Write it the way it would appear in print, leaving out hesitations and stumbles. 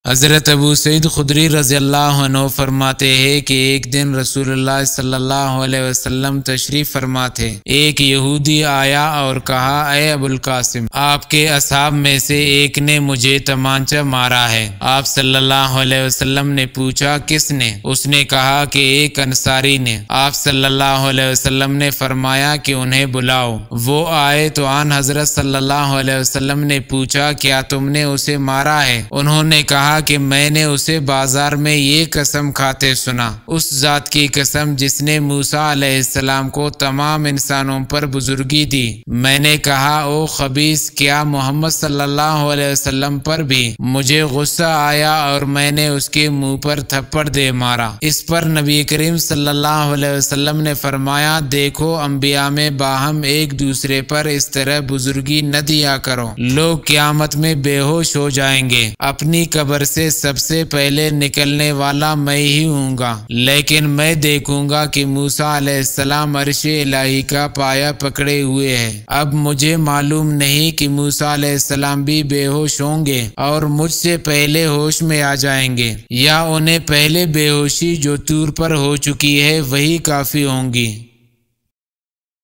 حضرت ابو سعید خدری رضی اللہ عنہ فرماتے ہیں کہ ایک دن رسول اللہ صلی اللہ علیہ وسلم تشریف فرما تھے۔ ایک یہودی آیا اور کہا، اے ابو القاسم، آپ کے اصحاب میں سے ایک نے مجھے تمانچہ مارا ہے۔ آپ صلی اللہ علیہ وسلم نے پوچھا، کس نے؟ اس نے کہا کہ ایک انصاری نے۔ آپ صلی اللہ علیہ وسلم نے فرمایا کہ انہیں بلاؤ۔ وہ آئے تو آن حضرت صلی اللہ علیہ وسلم نے پوچھا، کیا تم نے اسے مارا ہے؟ انہوں نے کہا کہ میں نے اسے بازار میں یہ قسم کھاتے سنا، اس ذات کی قسم جس نے موسیٰ علیہ السلام کو تمام انسانوں پر بزرگی دی۔ میں نے کہا، او خبیث، کیا محمد صلی اللہ علیہ وسلم پر بھی؟ مجھے غصہ آیا اور میں نے اس کے منہ پر تھپڑ دے مارا۔ اس پر نبی کریم صلی اللہ علیہ وسلم نے فرمایا، دیکھو، انبیاء میں باہم ایک دوسرے پر اس طرح بزرگی نہ دیا کرو، لوگ قیامت میں بے ہوش ہو جائیں گے۔ اپنی قبر سے سب سے پہلے نکلنے والا میں ہی ہوں گا، لیکن میں دیکھوں گا کہ موسیٰ علیہ السلام عرش الہی کا پایہ پکڑے ہوئے ہیں۔ اب مجھے معلوم نہیں کہ موسیٰ علیہ السلام بھی بے ہوش ہوں گے اور مجھ سے پہلے ہوش میں آ جائیں گے، یا انہیں پہلے بے ہوشی جو طور پر ہو چکی ہے وہی کافی ہوں گی۔